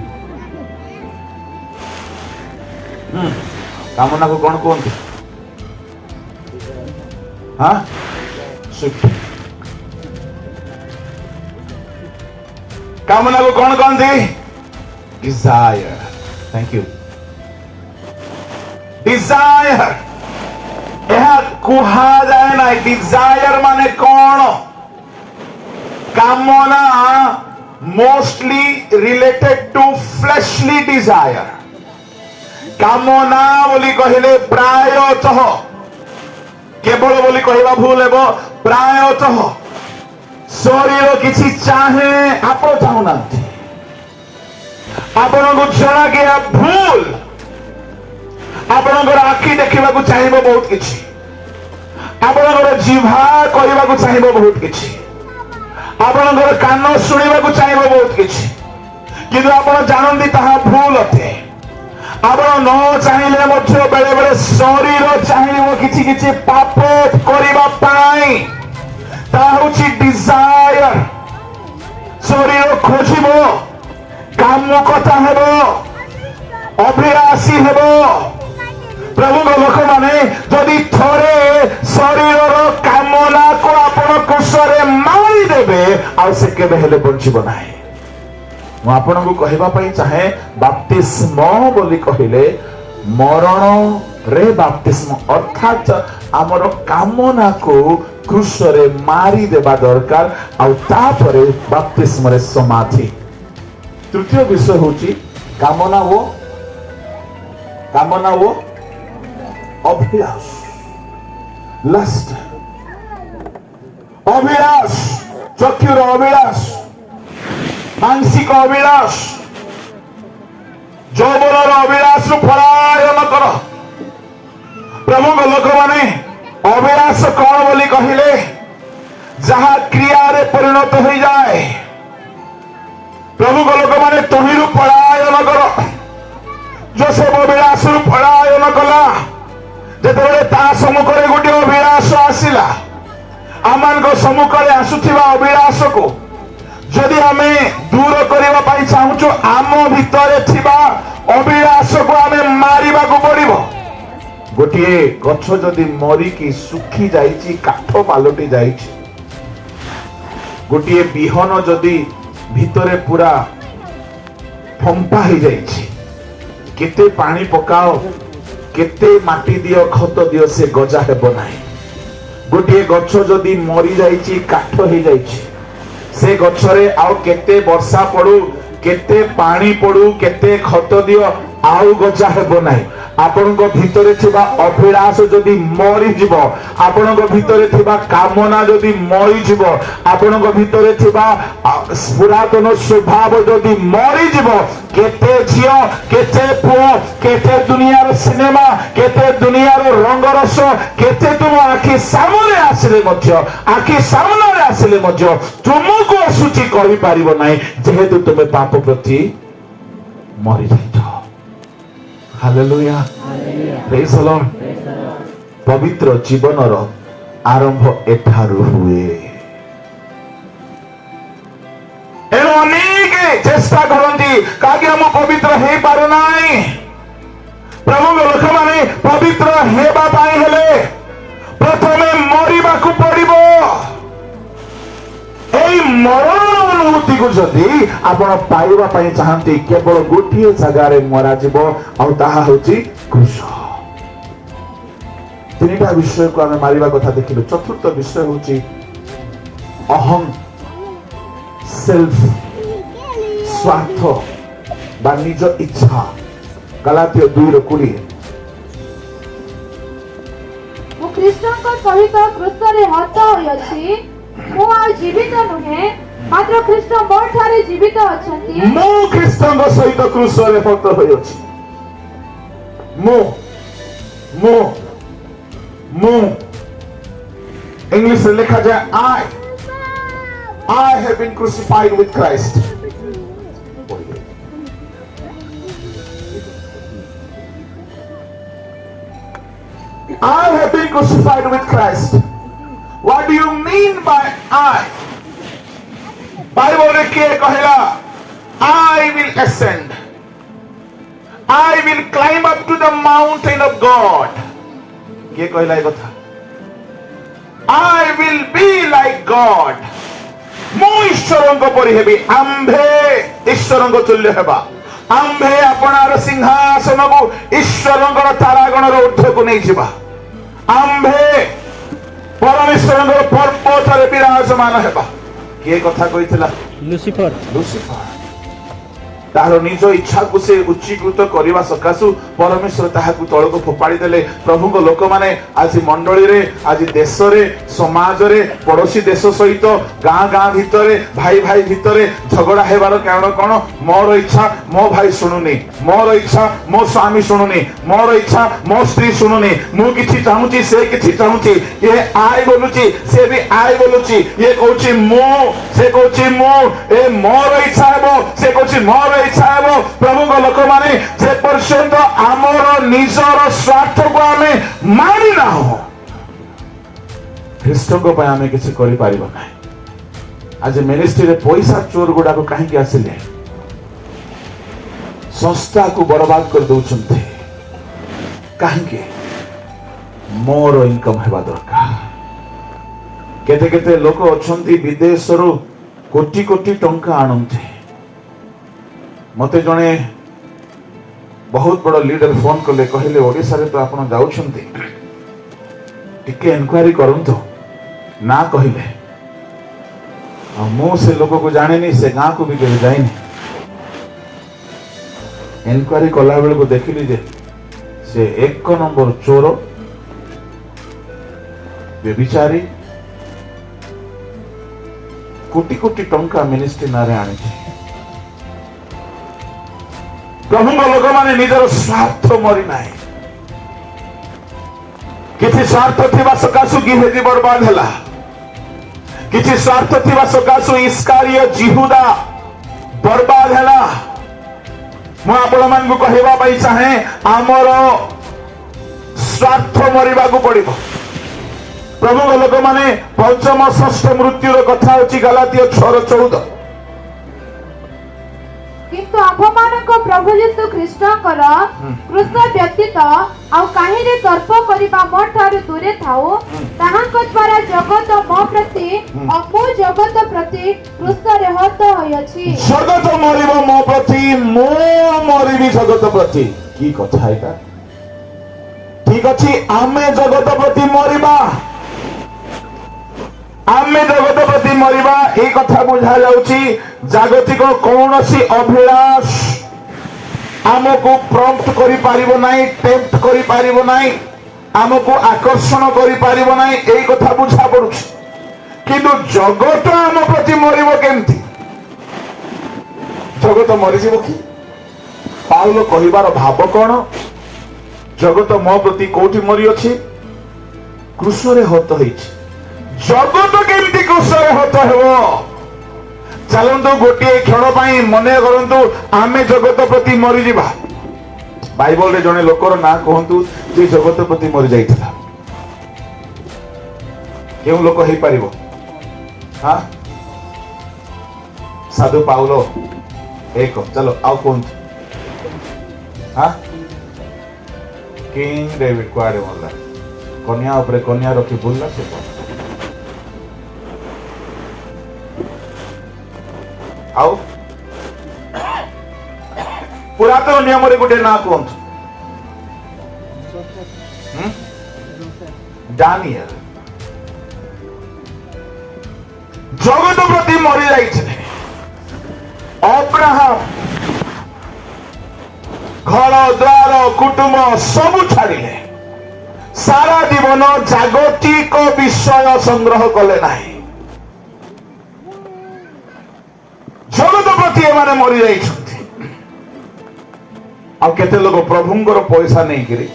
कामना को कौन कहंती? हां, स्विफ्ट। कामना को कौन कहंती? डिजायर। Thank you. डिजायर यह कुहा जाए ना। डिजायर माने कौन? कामना मोस्टली रिलेटेड टू फ्लेशली डिजायर। कामना बोली कहले प्रायतः, केवल बोली कहवा भूल हेबो, प्रायतः शरीर किछि चाहे आपण चाहुना। आपण को जना गया भूल। आपणकर आखि देखा चाहिए बहुत किछि, आपणकर जिह्वा कहवा चाहिए बहुत किछि, आपणकर कान शुणा चाहिए बहुत किछि, किंतु आपण जानती ताहा भूल अटे। आपण न चाहिए मध्य बेले बेले शरीर चाहिए किछि किछि पाप करिबा पाई। ताहा होछि डिजायर। शरीर खोजिबो, काम कथा हेबो, अभिलाषी हेबो। प्रभु लोक माने जदि थोड़े शरीर कामना को आपण कुशरे मारी देबे आ से केबे हेले बंचिबो नाही। मु आपण को कहबा पई चाहे बाप्तिस्म बोली कहिले मरण रे बाप्तिस्म, अर्थात हमर कामना को क्रूसरे मारी देबा दरकार आ तापरे बाप्तिस्म रे समाधि। तृतीय विषय होची कामना वो अभिलाष, लस्ट, अभिलाष, चक्षुर अभिलाष, मानसिक अभिलाष, यौवनर अभिलाष पलायन कर। प्रभु को लोक माने अभिलाष कौन बोली कहिले जहा क्रिया रे परिणत हो जाए। प्रभु को लोक माने तुहिरु पलायन कर जोसेफ अभिलाष रु पलायन कला जेतेबेले ता सम्मुखरे गोटे अभिलाष आसिला आमान को सम्मुखरे आसुथिबा अभिलाष को जदि आमे दूर करबा पई चाहूचो आम भितरे थिबा अभिलाष को आमे मारिबा को पड़िबो। गोटे गछ जदि मरी की सुखी जाइछि काठ पालटी जाइछि गोटे बिहन जदि भितरे पूरा फंपा हो जाइछि केते पानी पकाओ केते माटी दियो खत दियो से गजा हेबो नाही। गोटे गछ जदि मरी जाइछि काठ हो जाइछि से गछरे आउ केते वर्षा पड़ू केते पानी पड़ू केते खत दियो आउ गजा हेबो नाही। आपणको भितरे थिबा अभिलाष जदि मरी जिवो आपणको भितरे थिबा कामना जदि मरी जिवो आपणको भितरे थिबा पुरातन स्वभाव जदि मरी जिवो केते झियो केते पुओ केते दुनियार सिनेमा केते दुनियार रंगरस केते तुम आखि सामने आसिले मध्य आखि सामने आसिले मध्य तुमको असुचि कहि पारिबो नाही जेहेतु तुमे पाप प्रति मरी जाइछो। Hallelujah praise the Lord. पवित्र जीवनर आरंभ एठारु हुए। एणु अनेक चेष्टा करती काकि हम पवित्र हे पारु नाही। प्रभु लोक माने पवित्र हेबा पाई हेले प्रथमे मरिबा को पड़िबो। एई मरण अनुभूति को जदि आपण पाइबा पाई चाहंती केवल गोटिए जगह रे मरा जीवो और ताहा होची क्रूस। तीनटा विषय को आमे मारिबा कथा देखिलु। चतुर्थ विषय होची अहम सेल्फ स्वार्थ बा निज इच्छा। गलातिय 2:20 मु ख्रीष्टन को सहित क्रूस रे हत होई अछि मु आ जीवित नुहे मात्र ख्रीष्ट मोर ठारे जीवित अछंती। मु ख्रीष्टन को सहित क्रूस रे हत होई अछि। मु इंग्लिश में लिखा जाए I have been crucified with Christ. I have been crucified with Christ. What do you mean by I? Bible रे के कहला I will ascend. I will climb up to the mountain of God. के कहला ए कथा I will be like God. मु ईश्वरंक परि heavy आंभे ईश्वरंक तुल्य हेबा। आंभे आपणार सिंहासन को ईश्वरंकर तारागण रो ऊर्ध्व को नै जिबा। आंभे परमेश्वरंकर पर्वत रे विराजमान हेबा। के कथा कहितला लुसिफर तार निज इच्छा को से उच्चीकृत करने सकाशु परमेश्वर ताहाकु तळको फोपाड़ी देले। प्रभु को लोक माने आज मंडली रे आज देश रे समाज रे पड़ोसी देश सहित गाँ गाँ भितरे भाई भाई भितरे झगड़ा हेबार कारण कोन मोर इच्छा मो भाई सुनुनी मोर इच्छा मो स्वामी सुनुनी मोर इच्छा मो स्त्री सुनुनी मु किछि चाहूची से किछि चाहूची ये आइ बोलुची से भी आइ बोलुची ये कहूची मु से कहूची मु ए मोर इच्छा हेबो से कहूची मोर इच्छा हेबो। प्रभु को लोक माने जे पर्यंत आमर निजर स्वार्थ को आमे मानि ना हो ख्रीष्ट को पय आमे किछि करि पारिबो नै। आज मिनिस्ट्री रे पैसा चोर गुडा को काहे के आसिले संस्था को बर्बाद कर दउछन्ते काहे के मोर इनकम हेबा दरकार। केते केते लोक अछन्ती विदेश रो कोटी कोटी टंका आनन्ते। मते जने बहुत बड़ लीडर फोन कले कहले ओडिसा रे तो आपण जाउछन्ती टिके इंक्वायरी करंतो ना कहले मो से लोक को जानेनी से गाँ को भी केबे जाइनी। इंक्वायरी कला बेल को देखिली जे से एक नंबर चोर व्यभिचारी कोटी कोटी टंका मिनिस्ट्री नारे आनी। प्रभु लोक माने निजर स्वार्थ मरी नाही किसी स्वार्थ थिबा सकाशु गिहेजी बर्बाद हैला किसी स्वार्थ थिबा सकाशु इस्कारियोत जिहुदा बर्बाद हैला मु आपण मान को कहबा पई चाहे हमर स्वार्थ मरिबा को पड़िबो प्रभु लोक माने पंचम षष्ठ मृत्युर कथा होची गलातिय 6:14 किंतु आभमानक प्रभु यीशु ख्रीष्टकर क्रूस व्यतीत आउ काहिरे तर्क करिबा मो ठारु दूरे थाउ ताहाक द्वारा जगत मो प्रति अमो जगत प्रति क्रूस रे हत होयछि जगत मरिबो मो प्रति मो मरिबी जगत प्रति की कथा एटा ठीक अछि आमे जगत प्रति मरिबा आमे जगत प्रति मरिबा ए कथा बुझा जाउची जागतिक कौनसी अभिलाष आमको प्रॉम्प्ट करि पारिबो नाही टेम्प्ट करि पारिबो नाही आमको आकर्षण करि पारिबो नाही ए कथा बुझा पडुची किंतु जगत आम प्रति मरिबो केमती जगत मरि जिवो की पाउलो कहिबार भाव कोन जगत मो प्रति कोठी मरि अछि क्रूसरे हत होइछि जगत केमती क्रूसरे हत हेबो चलंतु गोटे क्षण पाई मने करंतु आमे जगत प्रति मरि जिबा बाइबल रे जने लोकर ना कहंतु जे जगत प्रति मरि जाइथिला केउ लोक हेई परिबो हां साधु पाउलो एक चलो आउ कहंतु हां किंग डेविड कुआडे मरला कन्या ऊपर कन्या रखी बुलला से आउ पुरातन नियम रे गोटे ना कहंतु दानियल जगत प्रति मरि जाइछे अब्राहम घर द्वार कुटुंब सब छाड़िले सारा जीवन जागतिक विषय संग्रह कले नाही जगत प्रति एमाने मरि जाइछन्ति आ केते लोक प्रभुंकर पैसा नहीं करी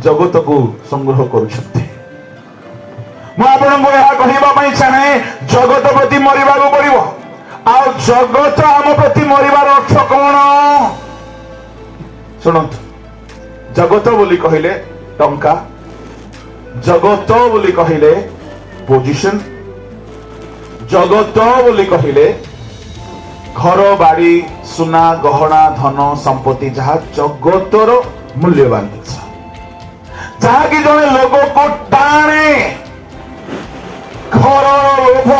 जगत को संग्रह करुछन्ति मु आपनको यह कहिबा पई चाहे जगत प्रति मरिबा को पड़िबो आ जगत आम प्रति मरिबार अर्थ कोन सुनंतु जगत बोली कहिले टंका जगत बोली कहिले पोजीशन जगत बोली कहिले घर बाड़ी सुना गहना धन संपत्ति जहा जगतर मूल्यवान जिनिस जहा कि जने लोग को टाणे घर लोभ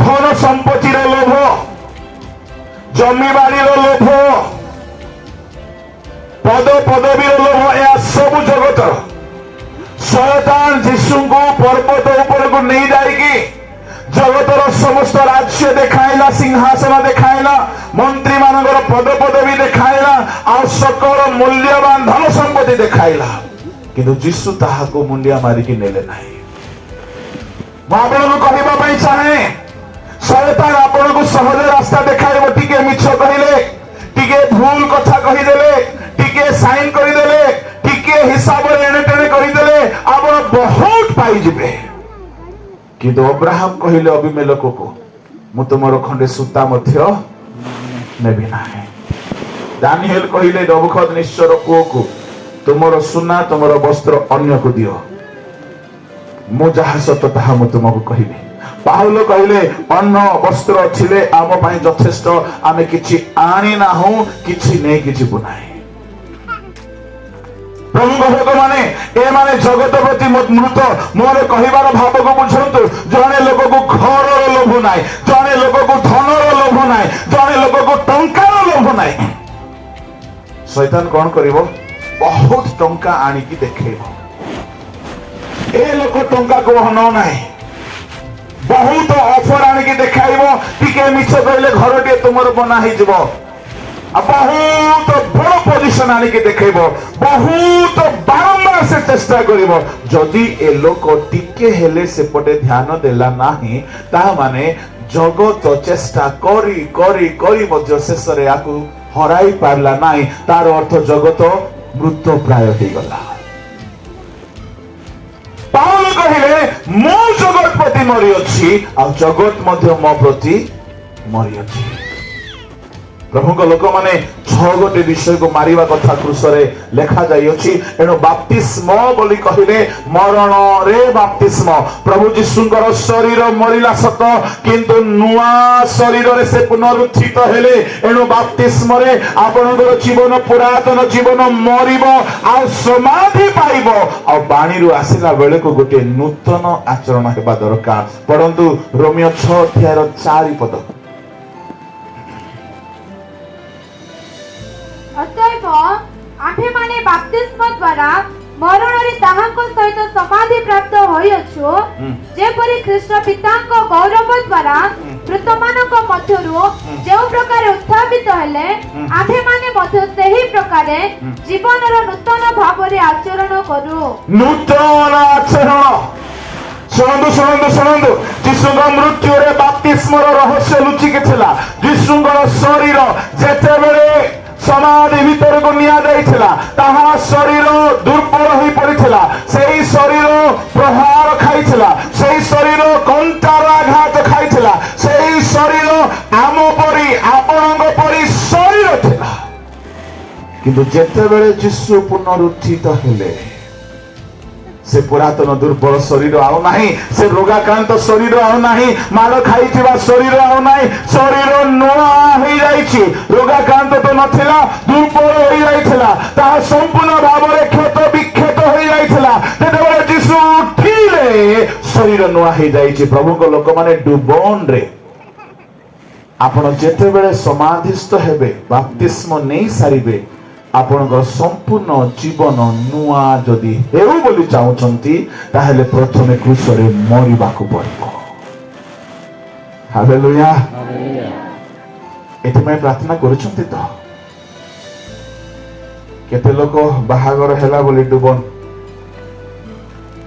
धन संपत्ति लोभ जमी बाड़ी लोभ पद पदवी लोभ या सब जगतर शैतान यीशु को पर्वत ऊपर को नहीं जाएगी जगतर समस्त राज्य देखाइला सिंहासन देखाइला मंत्री मानकर पद पदवी देखाइला आ सकल मूल्यवान धन संपत्ति देखाइला किंतु यीशु ताहा को मुंडिया मारी की नेले नाही मु आपनको कहबा पई चाहे शैतान आपनको सहज रास्ता देखाइबो टिके मिछ कहिले टिके भूल कथा कहि देले टिके साइन करि देले टिके हिसाब रे एने तेने कहि देले आपण बहुत पाई जिबे किंतु अब्राहम कहिले अभिमेलक को मु तुमर खंडे सूता मध्य नेबी नाही दानिएल कहिले नबुखदनेस्सर को तुमर सुना तुमर वस्त्र अन्य को दियो मु जहा सत ताहा मु तुमको कहिबी पाउलो कहिले अन्न वस्त्र छिले आम पई यथेष्ट आमे किछि आनी ना हो किछि नै किछि बुनाई प्रभु भक्त माने ए माने जगत प्रति मृत मोर कहिबार भाव को बुझंतु जने लोक को घर लोभ नाही जने लोक को धन लोभ नाही जने लोक को टंका लोभ नाही शैतान कोन करिवो बहुत टंका आनी की देखेबो ए लोक टंका को हनो नाही बहुत ऑफर आनी की देखाइबो टिके मिछ कहले घर टे तुमर बना ही जबो बहुत बड़ पोजिशन आनी के देखेबो बहुत बारंबार से चेष्टा करिवो जदि ए लोक टिके हेले से पटे ध्यान देला नाही ता माने जगत चेष्टा करी करी करी मध्य शेष रे आकु हराई पारला नाही तार अर्थ जगत मृत्यु प्राय हो गला मो जगत प्रति मरी अछि आ जगत मध्य मो प्रति मरी अछि। प्रभु लोक माने 6 गोटे विषय को मारिबा कथा क्रूसरे लेखा जाई अछि। एनो बाप्तिस्म बोली कहिले मरण रे बाप्तिस्म। प्रभु यीशुଙ୍କର शरीर मरिला सत किंतु नुआ शरीर रे से पुनरुत्थित हेले। एनो बाप्तिस्म रे आपनकर जीवन पुरातन जीवन मरिबो आ समाधि पाइबो आ बाणी रु आसिला बेले को गोटे नूतन आचरण हेबा दरकार। परंतु रोमियो 6 अध्याय 4 पद अतएव आम्भे माने बाप्तिस्म द्वारा मरण रे ताहांक सहित समाधि प्राप्त होइअछु जेपरि कृष्ण पितांक गौरव द्वारा मृतमानक मध्यरु जो प्रकार उत्थापित हेले आम्भे माने मध्य सेही प्रकार जीवनर नूतन भावरे आचरण करू। नूतन आचरण शुणु यीशुଙ୍କ मृत्युरे बाप्तिस्मर रहस्य लुचिके थिला। यीशुଙ୍କର शरीर जेतेबेले समाधि भीतर को निया जाइथिला ताहा शरीर दुर्बल होई पड़िथिला। सेही शरीर प्रहार खाइथिला, सेही शरीर कंटार आघात खाइथिला, सेही शरीर आम परि आपणଙ୍କ परि शरीर थिला। किंतु जेतेबेले यीशु पुनरुत्थित हेले से पुरातन दुर्बल शरीर आउ नाही, से रोगाक्रांत शरीर आउ नाही, माल खाइथिबा शरीर आउ नाही, शरीर नुआ होई जाइछि। रोगाक्रांत तो नथिला, दुर्बल होई जाइथिला, ता संपूर्ण भावरे क्षत विक्षत होई जाइथिला। तेबेले यीशु उठिले शरीर नुआ होई जाइछि। प्रभु को लोक माने डुबन रे आपण जेतेबेले समाधिस्थ हेबे बाप्तिस्म नै सारिबे आपण संपूर्ण जीवन नुआ जदि हेउ बोली चाहुचंती ताहेले प्रथमे क्रूसरे मरिबाकू पड़िबो। हालेलुया एथिमे प्रार्थना करूचंती तो केते लोक बाहागर हैला बोली डुबन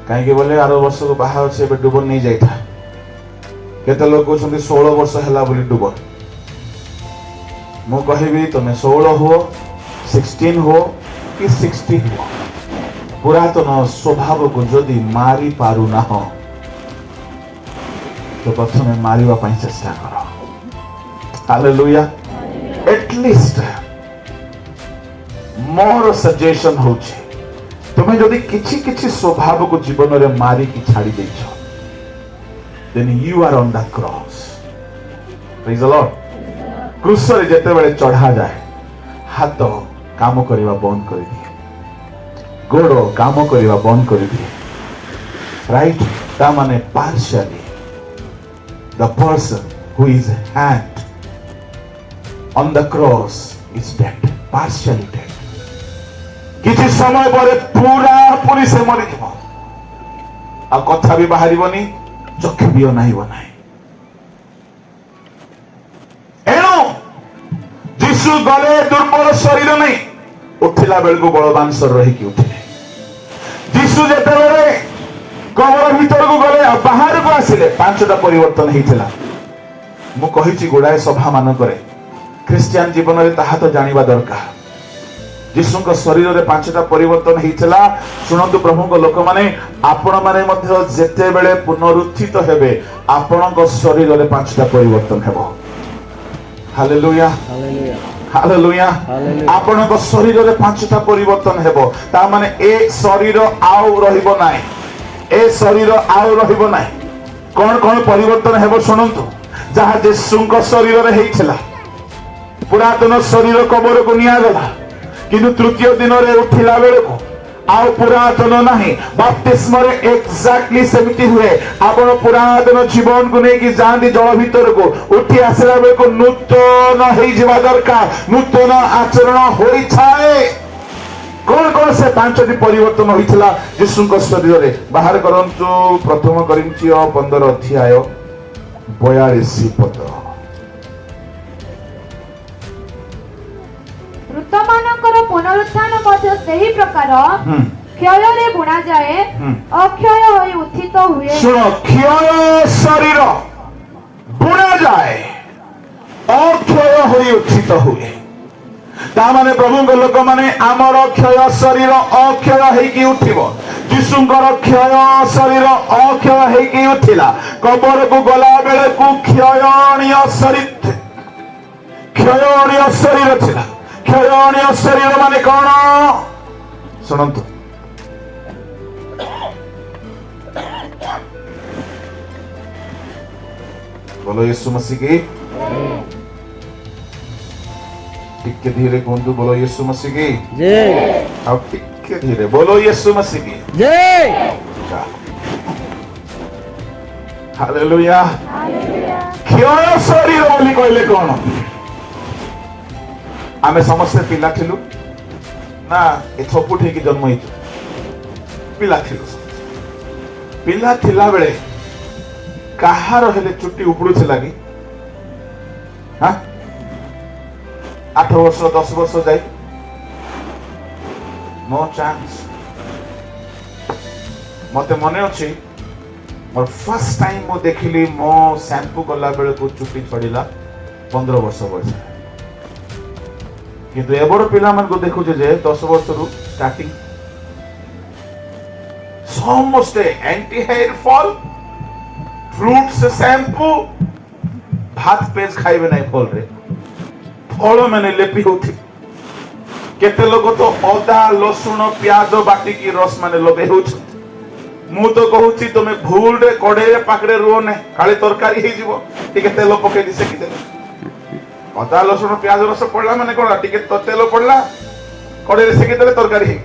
काहे के बोले 8 वर्ष को बाहा से डुबन नहीं जाइथा। केते लोक कहउचंती 16 वर्ष हैला बोली डुबन। मु कहिबी तमे 16 हो 16 हो कि 60 हो पुरातन स्वभाव को जदि मारी पारु ना हो तो प्रथमे मारिबा पई चेष्टा करो। हालेलुया एटलीस्ट मोर सजेशन होची तुमे जदि किछि किछि स्वभाव को जीवन रे मारी की छाड़ी देछो then you are on the cross. Praise the Lord. क्रूस रे जेते बेले चढ़ा जाए हाथ काम करिवा बंद कर दिए, गोड़ काम करिवा बंद कर दिए, राइट ता माने partially the person who is hand on the cross is dead, partially dead. किछि समय पर पूरा पूरी से मरि जिवो आ कथा भी बाहरिबोनी, चक्षु भी अनाइबो नाही। यीशु गले दुर्बल शरीर नहीं उठिला बेल को बलवान शरीर रही कि उठिले। यीशु जेतेबेले कबर भीतर को गले बाहर को आसिले 5टा परिवर्तन हेतिला। मु कहिछि गुडाए सभा मान करे क्रिश्चियन जीवन रे ताहा तो जानिबा दरकार। यीशु को शरीर रे 5टा परिवर्तन हेतिला। सुनंतु प्रभु को लोक माने आपण माने मध्य जेतेबेले पुनरुत्थित हेबे आपण को शरीर रे 5टा परिवर्तन हेबो। Hallelujah hallelujah. आपण को शरीर रे 5टा परिवर्तन हेबो ता माने ए शरीर आउ रहिबो नाही, ए शरीर आउ रहिबो नाही। कोन कोन परिवर्तन हेबो सुनंतु। जहा यीशु को शरीर रे हेइथिला पुरातन शरीर कबर को निया गला किंतु तृतीय दिन रे उठिला बेले को आउ पुरातन नाही। बाप्तिस्म रे एक्जेक्टली सेमिति हुए। आपण पुरातन जीवन को नेकी जांदी जल भीतर को उठी आसला बेले को नूतन हेइ जिवा दरकार, नूतन आचरण होई छाए। कोन कोन से 5टी परिवर्तन होइथिला यीशु को शरीर रे बाहर करंतु। प्रथम कोरिन्थिय 15 अध्याय 42 पद। मृतमानकर पुनरुत्थान मध्य सेही प्रकार क्षय रे बुणा जाए अक्षय होई उत्थित हुए। सुनो क्षय शरीर बुणा जाए अक्षय होई उत्थित हुए। तामाने प्रभु को लोक माने आमर क्षय शरीर अक्षय हेकी उठिबो यीशुंकर क्षय शरीर अक्षय हेकी उठिला कबर को गला बेले को क्षयणीय शरीर थिला क्षयणीय शरीर माने कौन सुनंतु बोलो यीशु मसीह की टिके धीरे कहूँ बोलो यीशु मसीह की जय अब टिके धीरे बोलो यीशु मसीह की जय हालेलुया क्षय शरीर बोली कहले कौन आमे समस्ते पिला थिलु ना ए छपुट हेकी जन्म होइछु पिला थिलु पिला थिला बेले काहार हेले चुट्टी उपड़ू थिला कि हां 8 वर्ष 10 वर्ष जाई नो चांस मते मने अछि मोर फर्स्ट टाइम मो देखिली मो शैम्पू गला बेले को चुट्टी छड़ीला 15 वर्ष बयस किंतु एबड़ पिला मन को देखु जे 10 वर्ष रु स्टार्टिंग समस्त anti hair fall fruits shampoo भात पेज खाइबे नहीं फल रे फल मैंने लेपी होती केते लोग तो अदा लसुन प्याज बाटी की रस माने लगे होछ मु तो कहूची तुम भूल रे कड़े पाकड़े रुओ ने काली तरकारी हे जीवो टिके तेल पके दिसे कि दे अदा लसुन प्याज रस पड़ला माने कोन टिके तो तेल पड़ला कड़े रे सेके देले तरकारी हे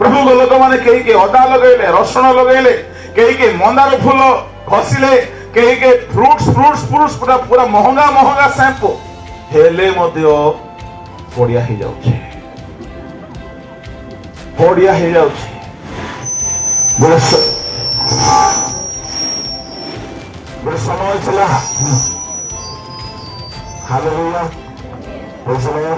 प्रभु लोक माने केही के अदा लगेले रसुन लगेले केही के मंदार फूल घसिले केही के फ्रूट्स पूरा पूरा महंगा महंगा शैम्पू हेले मध्य पड़िया हे जाउछे बड़े समय चला हालेलुया प्रेज़ द लॉर्ड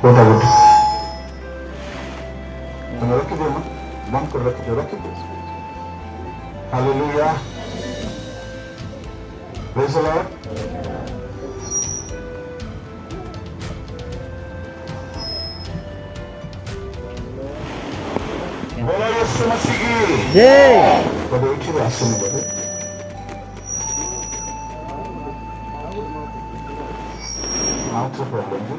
कोटा कोटा रख दो बंद कर रख दो हालेलुया प्रेज़ द लॉर्ड बोलो यीशु मसीह की जय बोलो इठी आसन बोले आउट प्रॉब्लम